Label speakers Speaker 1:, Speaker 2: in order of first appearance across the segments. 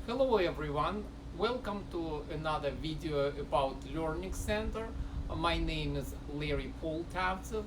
Speaker 1: Hello everyone, welcome to another video about Learnix Center. My name is Larry Poltavtsev.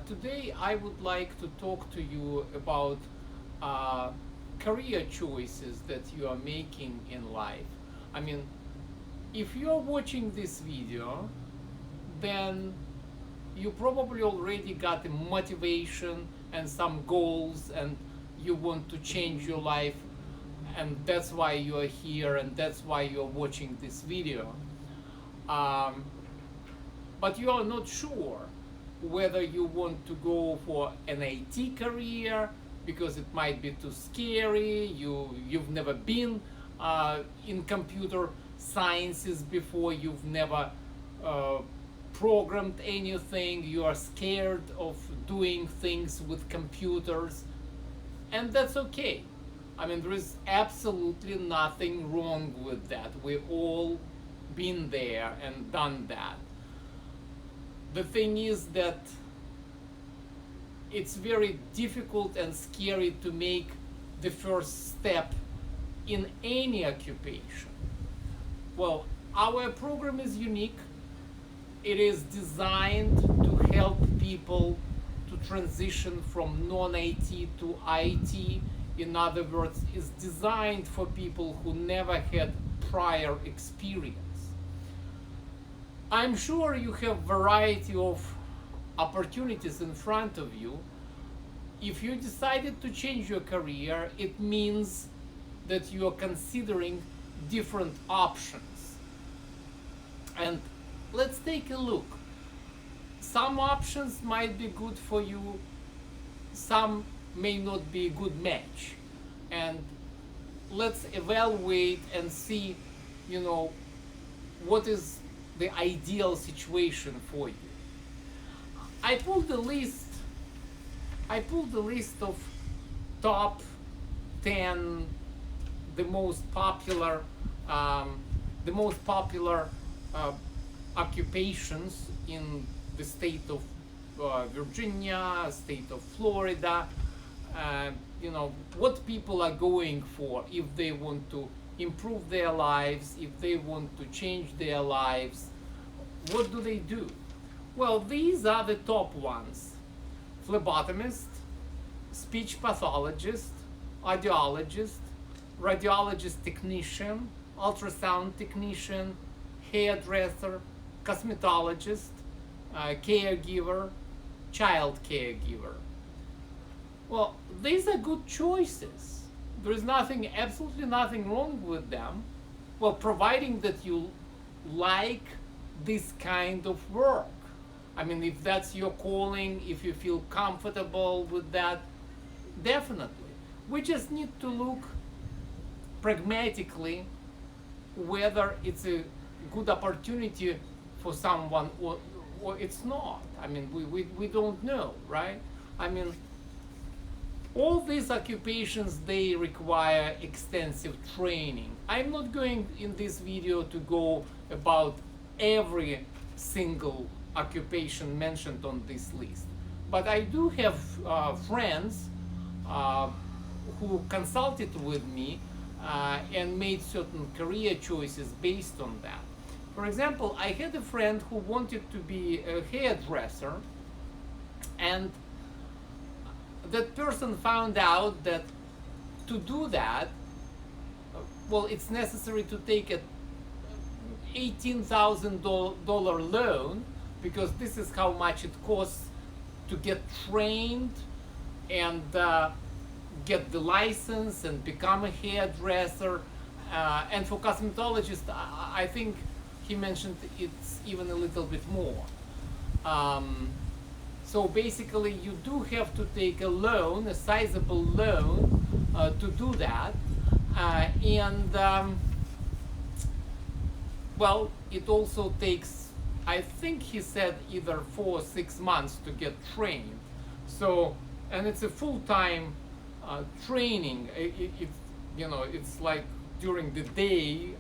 Speaker 1: Today I would like to talk to you about uh, career choices that you are making in life. I mean, if you are watching this video, then you probably already got a motivation and some goals and you want to change your life, and that's why you are here and that's why you're watching this video. um, but you are not sure whether you want to go for an IT career because it might be too scary. You've never been in computer sciences before. You've never uh, programmed anything. You are scared of doing things with computers, and that's okay. I mean, there is absolutely nothing wrong with that. We've all been there and done that. The thing is that it's very difficult and scary to make the first step in any occupation. Well, our program is unique. It is designed to help people to transition from non-IT to IT. In other words, it's designed for people who never had prior experience. I'm sure you have variety of opportunities in front of you. If you decided to change your career, it means that you are considering different options. And let's take a look. Some options might be good for you, some may not be a good match. And let's evaluate and see, you know, what is the ideal situation for you. I pulled the list. I pulled the list of top 10 the most popular um, the most popular uh, occupations in the state of Virginia, state of Florida. uh, what people are going for if they want to improve their lives, if they want to change their lives. What do they do? Well, these are the top ones: phlebotomist, speech pathologist, audiologist, radiologist technician, ultrasound technician, hairdresser, cosmetologist, caregiver, child caregiver. Well, these are good choices. There is absolutely nothing wrong with them. Well, providing that you like this kind of work. I mean, if that's your calling, if you feel comfortable with that, definitely. We just need to look pragmatically whether it's a good opportunity for someone or it's not. I mean, we don't know, right? I mean, all these occupations, they require extensive training. I'm not going in this video to go about every single occupation mentioned on this list, but I do have friends uh, who consulted with me and made certain career choices based on that. For example, I had a friend who wanted to be a hairdresser, and that person found out that to do that, well, it's necessary to take a $18,000 loan, because this is how much it costs to get trained and get the license and become a hairdresser. And for cosmetologist, I think he mentioned it's even a little bit more. So basically, you do have to take a loan, a sizable loan, to do that. Well, it also takes, I think he said, either 4 or 6 months to get trained. So, and it's a full-time training. It's like during the day,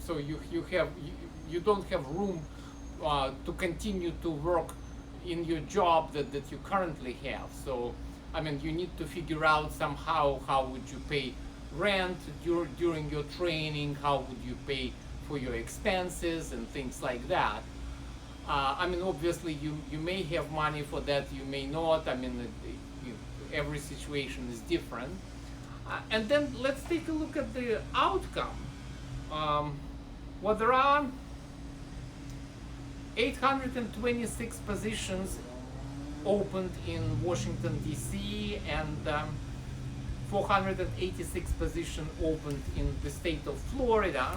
Speaker 1: so you don't have room to continue to work in your job that you currently have. So, I mean, you need to figure out somehow how would you pay rent during your training, how would you pay for your expenses and things like that. I mean, obviously, you may have money for that, you may not. I mean, every situation is different. And then let's take a look at the outcome. Well, there are 826 positions opened in Washington, D.C., and 486 positions opened in the state of Florida.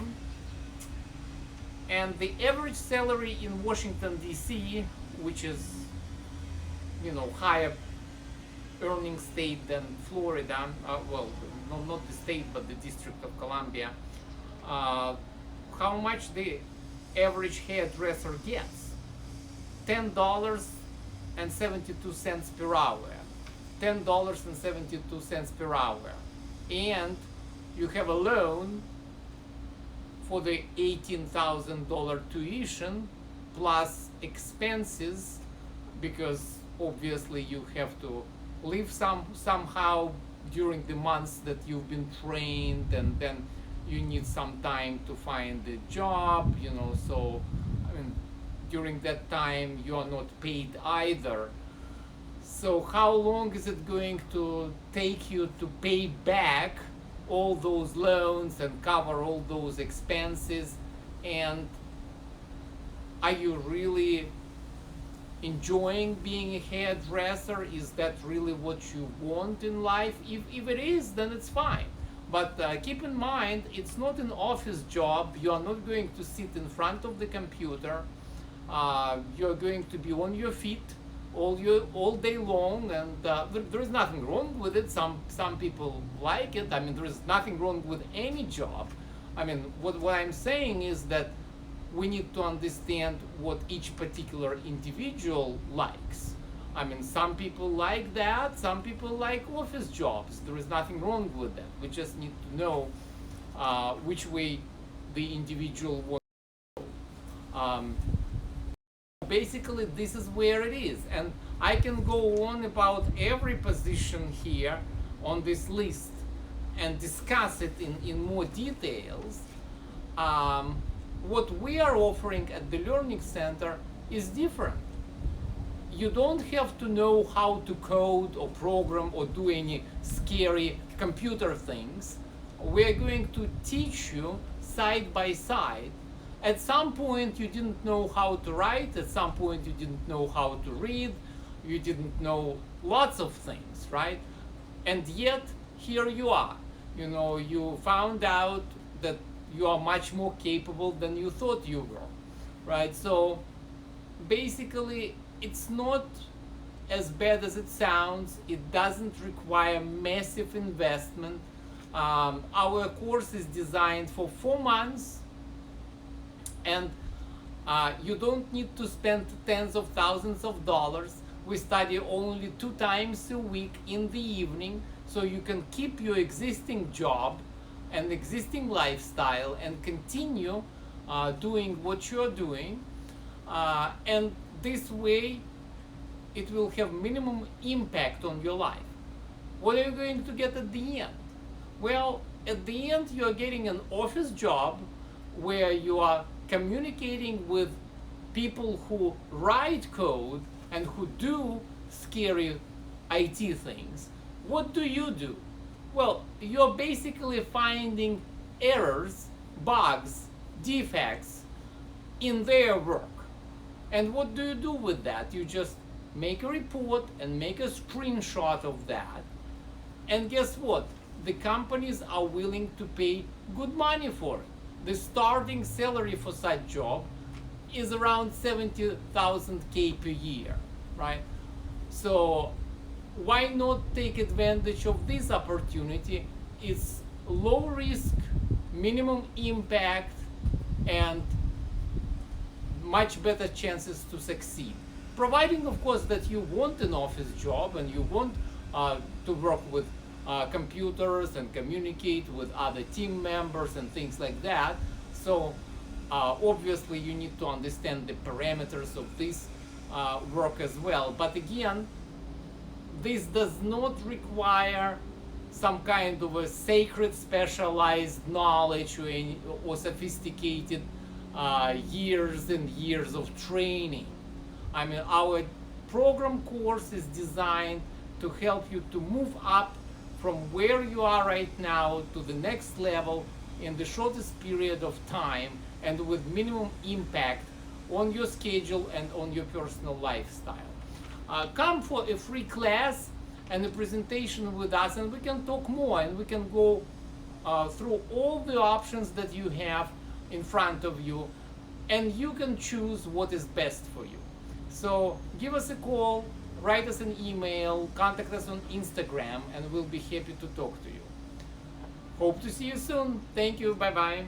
Speaker 1: And the average salary in Washington, D.C., which is, higher earning state than Florida, well, no, not the state, but the District of Columbia, how much the average hairdresser gets? $10.72 per hour. $10.72 per hour. And you have a loan for the $18,000 tuition plus expenses, because obviously you have to live somehow during the months that you've been trained, and then you need some time to find a job, so I mean, during that time you are not paid either. So how long is it going to take you to pay back all those loans and cover all those expenses? And are you really enjoying being a hairdresser? Is that really what you want in life? If it is, then it's fine. But keep in mind, it's not an office job. You are not going to sit in front of the computer. You're going to be on your feet all day long, and there is nothing wrong with it. Some people like it. I mean, there is nothing wrong with any job. I mean, what I'm saying is that we need to understand what each particular individual likes. I mean, some people like that, some people like office jobs. There is nothing wrong with that. We just need to know which way the individual wants to go. Basically, this is where it is. And I can go on about every position here on this list and discuss it in more details. What we are offering at the Learnix Center is different. You don't have to know how to code or program or do any scary computer things. We're going to teach you side by side. At some point you didn't know how to write, at some point you didn't know how to read, you didn't know lots of things, right? And yet here you are. You found out that you are much more capable than you thought you were, right? So basically, it's not as bad as it sounds. It doesn't require massive investment. Our course is designed for 4 months, and you don't need to spend tens of thousands of dollars. We study only 2 times a week in the evening, so you can keep your existing job and existing lifestyle and continue doing what you're doing, and this way it will have minimum impact on your life. What are you going to get at the end? Well, at the end you're getting an office job where you are communicating with people who write code and who do scary IT things. What do? Well, you're basically finding errors, bugs, defects in their work. And what do you do with that? You just make a report and make a screenshot of that. And guess what? The companies are willing to pay good money for it. The starting salary for such job is around 70,000 K per year, right? So why not take advantage of this opportunity? It's low risk, minimum impact, and much better chances to succeed. Providing, of course, that you want an office job and you want to work with computers and communicate with other team members and things like that. So obviously you need to understand the parameters of this work as well. But again, this does not require some kind of a sacred specialized knowledge or sophisticated years and years of training. I mean, our program course is designed to help you to move up from where you are right now to the next level in the shortest period of time and with minimum impact on your schedule and on your personal lifestyle. Come for a free class and a presentation with us, and we can talk more, and we can go through all the options that you have in front of you, and you can choose what is best for you. So give us a call, write us an email, contact us on Instagram, and we'll be happy to talk to you. Hope to see you soon. Thank you. Bye-bye.